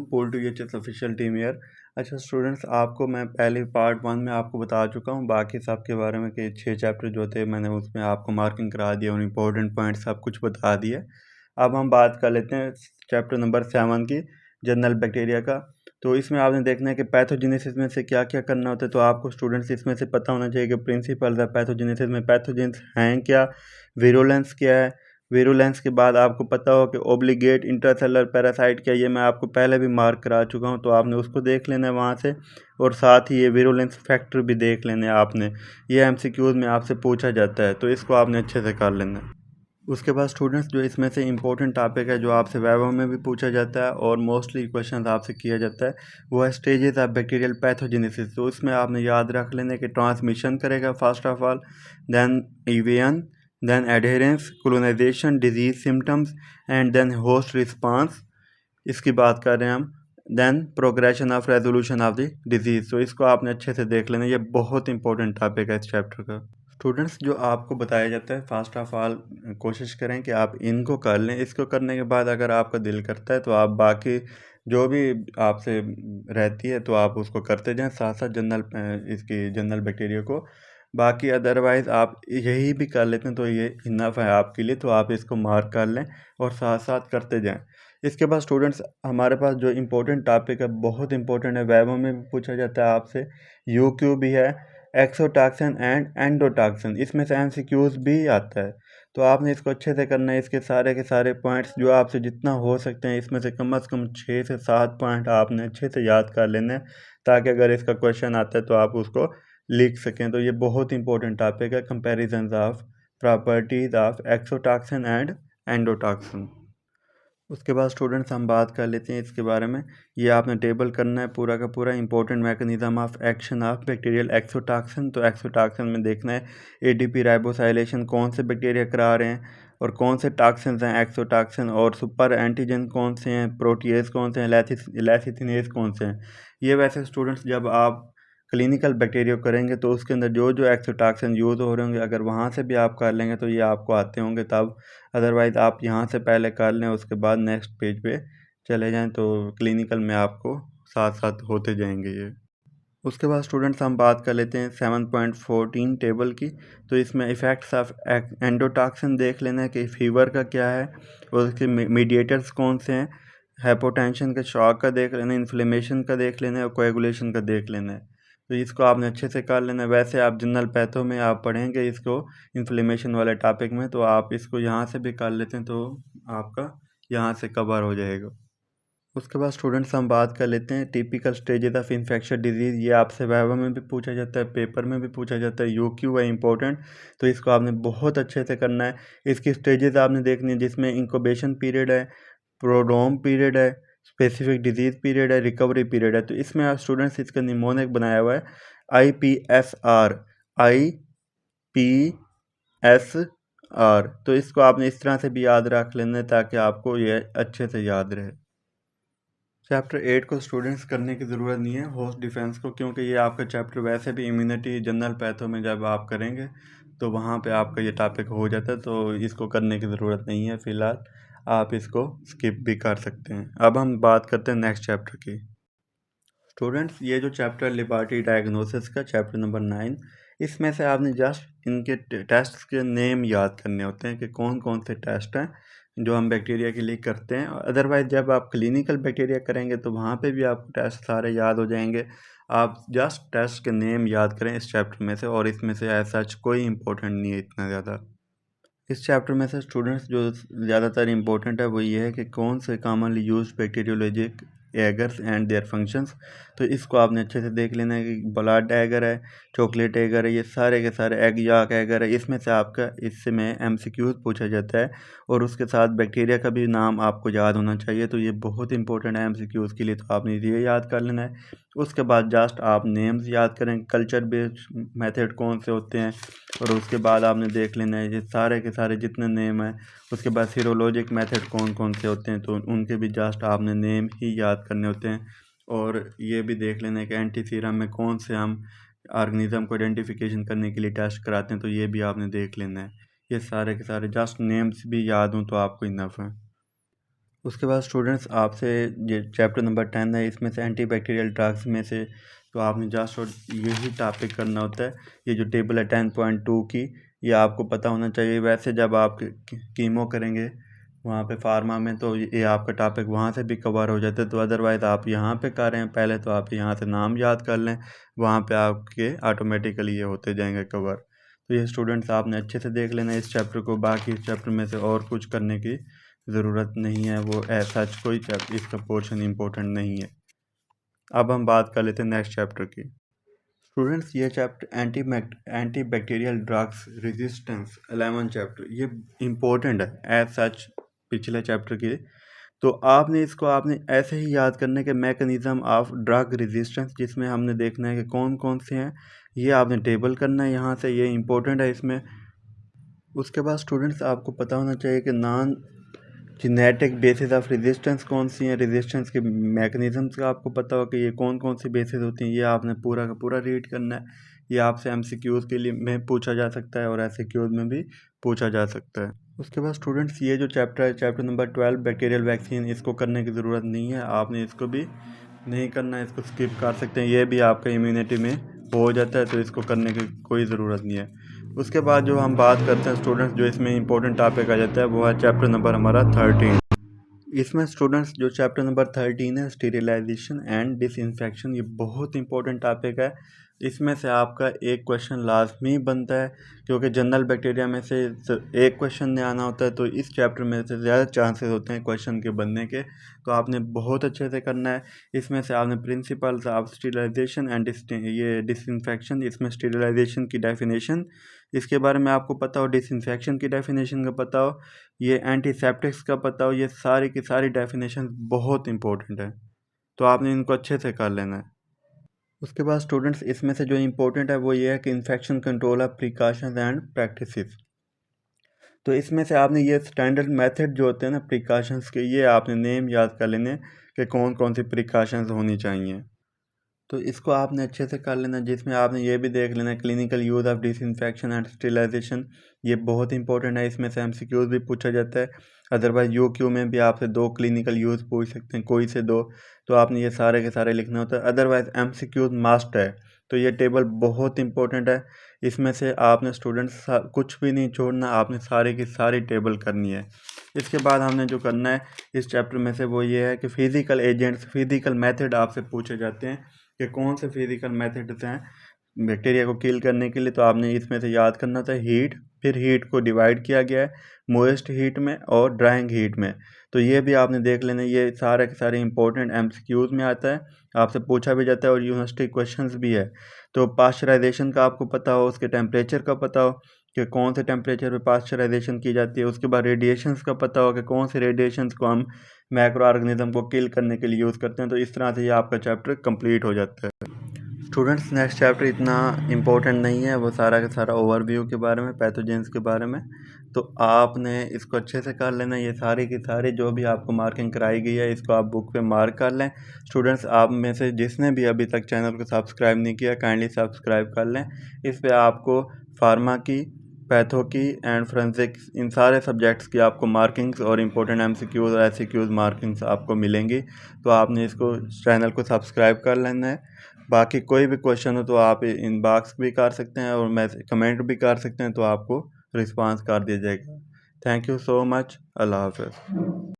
Pole to H S official team year. अच्छा students, आपको मैं पहले पार्ट 1 में आपको बता चुका हूँ बाकी सब के बारे में कि 6 चैप्टर जो थे मैंने उसमें आपको मार्किंग करा दिया और इम्पोर्टेंट पॉइंट सब कुछ बता दिया। अब हम बात कर लेते हैं चैप्टर नंबर 7 की, जनरल बैक्टीरिया का। तो इसमें आपने देखना है कि पैथोजेनेसिस में से क्या क्या करना होता है। तो आपको स्टूडेंट्स इसमें से पता होना चाहिए कि प्रिंसिपल्स है पैथोजेनेसिस में, पैथोजेंस हैं क्या, विरुलेंस क्या है। विरुलेंस के बाद आपको पता हो कि ओब्लिगेट इंटरसेलर पैरासाइट क्या, ये मैं आपको पहले भी मार्क करा चुका हूँ, तो आपने उसको देख लेना है वहाँ से। और साथ ही ये विरुलेंस फैक्टर भी देख लेने हैं आपने, ये एमसीक्यूज में आपसे पूछा जाता है, तो इसको आपने अच्छे से कर लेना है। उसके बाद स्टूडेंट्स जो इसमें से इंपॉर्टेंट टॉपिक है जो आपसे वाइवा में भी पूछा जाता है और मोस्टली क्वेश्चन आपसे किया जाता है, वो है स्टेजेस ऑफ बैक्टीरियल पैथोजेनेसिस। तो इसमें आपने याद रख लेना कि ट्रांसमिशन करेगा first of all, then even, then adherence, colonization, disease symptoms and then host response. इसकी बात कर रहे हैं हम, then progression of resolution of the disease. तो इसको आपने अच्छे से देख लेना, ये बहुत इंपॉर्टेंट टॉपिक है इस चैप्टर का। स्टूडेंट्स जो आपको बताया जाता है फर्स्ट ऑफ ऑल कोशिश करें कि आप इनको कर लें। इसको करने के बाद अगर आपका दिल करता है तो आप बाकी जो भी आपसे रहती है तो आप उसको करते जाएं साथ साथ इसकी जनरल बैक्टीरिया को। बाकी अदरवाइज़ आप यही भी कर लेते हैं तो ये इनफ है आपके लिए, तो आप इसको मार्क कर लें और साथ साथ करते जाएं। इसके बाद स्टूडेंट्स हमारे पास जो इम्पोर्टेंट टॉपिक है, बहुत इंपॉर्टेंट है, वाइवा में भी पूछा जाता है आपसे, यूक्यू भी है, एक्सोटॉक्सिन एंड एंडोटॉक्सिन, इसमें से एमसीक्यूज भी आता है। तो आपने इसको अच्छे से करना है, इसके सारे के सारे पॉइंट्स जो आपसे जितना हो सकते हैं इसमें से कम 6 से 7 पॉइंट आपने अच्छे से याद कर लेने हैं, ताकि अगर इसका क्वेश्चन आता है तो आप उसको लिख सकें। तो ये बहुत इंपॉर्टेंट टॉपिक है, comparison of properties of exotoxin and endotoxin. उसके बाद स्टूडेंट्स हम बात कर लेते हैं इसके बारे में। ये आपने टेबल करना है पूरा का पूरा, important mechanism of action of bacterial exotoxin. तो एक्सोटॉक्सिन में देखना है एडीपी राइबोसाइलेशन कौन से बैक्टीरिया करा रहे हैं और कौन से टॉक्सिन्स हैं एक्सोटॉक्सिन, और सुपर एंटीजन कौन से हैं, प्रोटीएज कौन से हैं, लैथिथिनेज कौन से हैं। ये वैसे स्टूडेंट्स जब आप क्लिनिकल बैक्टीरिया करेंगे तो उसके अंदर जो जो एक्सोटॉक्सिन यूज़ हो रहे होंगे अगर वहाँ से भी आप कर लेंगे तो ये आपको आते होंगे तब, अदरवाइज़ आप यहाँ से पहले कर लें उसके बाद नेक्स्ट पेज पे चले जाएं तो क्लिनिकल में आपको साथ साथ होते जाएंगे ये। उसके बाद स्टूडेंट्स हम बात कर लेते हैं 7.14 टेबल की। तो इसमें इफ़ेक्ट्स ऑफ एंडोटॉक्सिन देख लेना है कि फीवर का क्या है और उसके मीडिएटर्स कौन से हैं, हाइपोटेंशन का, शॉक का देख लेना है, इन्फ्लेमेशन का देख लेना है और कोएगुलेशन का देख लेना है। तो इसको आपने अच्छे से कर लेना है। वैसे आप जनरल पैथो में आप पढ़ेंगे इसको इन्फ्लेमेशन वाले टॉपिक में, तो आप इसको यहाँ से भी कर लेते हैं तो आपका यहाँ से कवर हो जाएगा। उसके बाद स्टूडेंट्स हम बात कर लेते हैं typical stages of infectious disease. ये आपसे वाइवा में भी पूछा जाता है, पेपर में भी पूछा जाता है, यूक्यू है इंपॉर्टेंट, तो इसको आपने बहुत अच्छे से करना है। इसकी स्टेजेस आपने देखनी है जिसमें इंक्यूबेशन पीरियड है, प्रोड्रोम पीरियड है, स्पेसिफिक डिजीज़ पीरियड है, रिकवरी पीरियड है। तो इसमें आप स्टूडेंट्स इसका निमोनिक बनाया हुआ है IPSR, IPSR। तो इसको आपने इस तरह से भी याद रख लेना है ताकि आपको ये अच्छे से याद रहे। चैप्टर 8 को स्टूडेंट्स करने की ज़रूरत नहीं है, होस्ट डिफेंस को, क्योंकि ये आपका चैप्टर वैसे भी इम्यूनिटी जनरल पैथो में जब आप करेंगे तो वहाँ पे आपका ये टॉपिक हो जाता है, तो इसको करने की ज़रूरत नहीं है फ़िलहाल, आप इसको स्किप भी कर सकते हैं। अब हम बात करते हैं नेक्स्ट चैप्टर की। स्टूडेंट्स ये जो चैप्टर लेबॉरेटरी डायग्नोसिस का चैप्टर नंबर 9, इसमें से आपने जस्ट इनके टेस्ट के नेम याद करने होते हैं कि कौन कौन से टेस्ट हैं जो हम बैक्टीरिया के लिए करते हैं। अदरवाइज़ जब आप क्लिनिकल बैक्टीरिया करेंगे तो वहाँ पे भी आपको टेस्ट सारे याद हो जाएंगे। आप जस्ट टेस्ट के नेम याद करें इस चैप्टर में से, और इसमें से एज सच कोई इंपॉर्टेंट नहीं है इतना ज़्यादा। इस चैप्टर में से स्टूडेंट्स जो ज़्यादातर इंपॉर्टेंट है वो ये है कि कौन से commonly used bacteriologic agars and their functions. तो इसको आपने अच्छे से देख लेना है कि ब्लड एगर है, चॉकलेट एगर है, ये सारे के सारे एग याक एगर है। इसमें से आपका इससे में एमसीक्यूज पूछा जाता है और उसके साथ बैक्टीरिया का भी नाम आपको याद होना चाहिए, तो ये बहुत इंपॉर्टेंट है एमसीक्यूज के लिए, तो आपने ये याद कर लेना है। उसके बाद जस्ट आप नेम्स याद करें, कल्चर बेस्ड मेथड कौन से होते हैं, और उसके बाद आपने देख लेना है ये सारे के सारे जितने नेम हैं। उसके बाद सीरोलॉजिक मेथड कौन कौन से होते हैं तो उनके भी जस्ट आपने नेम ही याद करने होते हैं। और ये भी देख लेना है कि एंटी सीरम में कौन से हम ऑर्गेनिज्म को आइडेंटिफिकेशन करने के लिए टेस्ट कराते हैं, तो ये भी आपने देख लेना है। ये सारे के सारे जस्ट नेम्स भी याद हों तो आपको इनफ है। उसके बाद स्टूडेंट्स आपसे ये चैप्टर नंबर 10 है, इसमें से एंटीबैक्टीरियल ड्रग्स में से तो आपने जस्ट और यही टॉपिक करना होता है। ये जो टेबल है 10.2 की, ये आपको पता होना चाहिए। वैसे जब आप कीमो करेंगे वहाँ पे फार्मा में तो ये आपका टॉपिक वहाँ से भी कवर हो जाता है। तो अदरवाइज़ आप यहाँ पे कर रहे हैं पहले तो आप यहाँ से नाम याद कर लें, वहाँ पे आपके ऑटोमेटिकली ये होते जाएंगे कवर। तो ये स्टूडेंट्स आपने अच्छे से देख लेना इस चैप्टर को। बाकी इस चैप्टर में से और कुछ करने की ज़रूरत नहीं है, वो ऐसा कोई चैप्टर इसका पोर्शन इम्पोर्टेंट नहीं है। अब हम बात कर लेते हैं नेक्स्ट चैप्टर की। स्टूडेंट्स ये chapter anti bacterial drugs resistance 11 chapter, ये इम्पोर्टेंट है एज सच पिछले चैप्टर की। तो आपने इसको आपने ऐसे ही याद करने के मैकेनिज़्म ऑफ ड्रग रेजिस्टेंस, जिसमें हमने देखना है कि कौन कौन से हैं, ये आपने टेबल करना है यहाँ से, ये इम्पोर्टेंट है इसमें। उसके बाद स्टूडेंट्स आपको पता होना चाहिए कि non genetic basis of resistance कौन सी हैं, रेजिस्टेंस के मैकेनिज़म्स का आपको पता हो कि ये कौन कौन सी बेसिस होती हैं। ये आपने पूरा का पूरा रीड करना है। ये आपसे एमसीक्यूज़ के लिए में पूछा जा सकता है और एसक्यूज़ में भी पूछा जा सकता है। उसके बाद स्टूडेंट्स ये जो चैप्टर है चैप्टर नंबर 12 बैक्टीरियल वैक्सीन, इसको करने की ज़रूरत नहीं है, आपने इसको भी नहीं करना है, इसको स्किप कर सकते हैं। ये भी आपका इम्यूनिटी में हो जाता है तो इसको करने की कोई ज़रूरत नहीं है। उसके बाद जो हम बात करते हैं स्टूडेंट्स, जो इसमें इंपॉर्टेंट टॉपिक आ जाता है वो है चैप्टर नंबर हमारा 13। इसमें स्टूडेंट्स जो चैप्टर नंबर 13 है स्टीरिलाइजेशन एंड डिसइंफेक्शन, ये बहुत इंपॉर्टेंट टॉपिक है। इसमें से आपका एक क्वेश्चन लाजमी बनता है, क्योंकि जनरल बैक्टीरिया में से एक क्वेश्चन नहीं आना होता है, तो इस चैप्टर में से ज़्यादा चांसेस होते हैं क्वेश्चन के बनने के। तो आपने बहुत अच्छे से करना है। इसमें से आपने प्रिंसिपल्स ऑफ स्टीरिलाइजेशन एंड ये डिसइंफेक्शन, इसमें स्टीरिलाइजेशन की डेफिनेशन इसके बारे में आपको पता हो, डिसइंफेक्शन की डेफिनेशन का पता हो, ये एंटीसेप्टिक्स का पता हो, ये सारी की सारी डेफिनेशन बहुत इंपॉर्टेंट है। तो आपने इनको अच्छे से कर लेना है। उसके बाद स्टूडेंट्स इसमें से जो इम्पोर्टेंट है वो ये है कि infection control of precautions and practices. तो इसमें से आपने ये स्टैंडर्ड मेथड जो होते हैं ना प्रिकॉशंस के, ये आपने नेम याद कर लेने कि कौन कौन सी प्रिकॉशंस होनी चाहिए। तो इसको आपने अच्छे से कर लेना, जिसमें आपने ये भी देख लेना clinical use of disinfection and sterilization, ये बहुत इंपॉर्टेंट है। इसमें से एमसीक्यूज़ भी पूछा जाता है, अदरवाइज यूक्यू में भी आपसे 2 क्लिनिकल यूज़ पूछ सकते हैं, कोई से 2। तो आपने ये सारे के सारे लिखना होता है, अदरवाइज एमसीक्यूज़ मस्ट है। तो ये टेबल बहुत इंपॉर्टेंट है, इसमें से आपने स्टूडेंट्स कुछ भी नहीं छोड़ना, आपने सारी की सारी टेबल करनी है। इसके बाद हमने जो करना है इस चैप्टर में से वो ये है कि फ़िज़िकल एजेंट्स, फ़िज़िकल मेथड आपसे पूछे जाते हैं कि कौन से फिजिकल मेथड्स हैं बैक्टीरिया को किल करने के लिए। तो आपने इसमें से याद करना था हीट, फिर हीट को डिवाइड किया गया है मोइस्ट हीट में और ड्राइंग हीट में। तो ये भी आपने देख लेना, ये सारे के सारे इंपॉर्टेंट एमसीक्यूज़ में आता है, आपसे पूछा भी जाता है और यूनिवर्सिटी क्वेश्चंस भी है। तो पास्चराइजेशन का आपको पता हो, उसके टेम्परेचर का पता हो कि कौन से टेम्परेचर पे पास्चराइजेशन की जाती है। उसके बाद रेडिएशंस का पता हो कि कौन से रेडिएशंस को हम मैक्रो ऑर्गेनिज्म को किल करने के लिए यूज़ करते हैं। तो इस तरह से ये आपका चैप्टर कंप्लीट हो जाता है। स्टूडेंट्स नेक्स्ट चैप्टर इतना इम्पोर्टेंट नहीं है, वो सारा का सारा ओवरव्यू के बारे में, पैथोजेंस के बारे में। तो आपने इसको अच्छे से कर लेना। ये सारी की सारी जो भी आपको मार्किंग कराई गई है इसको आप बुक पे मार्क कर लें। स्टूडेंट्स आप में से जिसने भी अभी तक चैनल को सब्सक्राइब नहीं किया काइंडली सब्सक्राइब कर लें। इस पे आपको फार्मा की, पैथो की एंड फोरेंसिक्स, इन सारे सब्जेक्ट्स की आपको मार्किंग्स और इम्पोर्टेंट एमसीक्यूज़ और एसक्यूज़ मार्किंग्स आपको मिलेंगी। तो आपने इसको चैनल को सब्सक्राइब कर लेना है। बाकी कोई भी क्वेश्चन हो तो आप इनबॉक्स भी कर सकते हैं और मैसेज कमेंट भी कर सकते हैं, तो आपको रिस्पांस कर दिया जाएगा। Thank you so much. अल्लाह हाफ़िज़।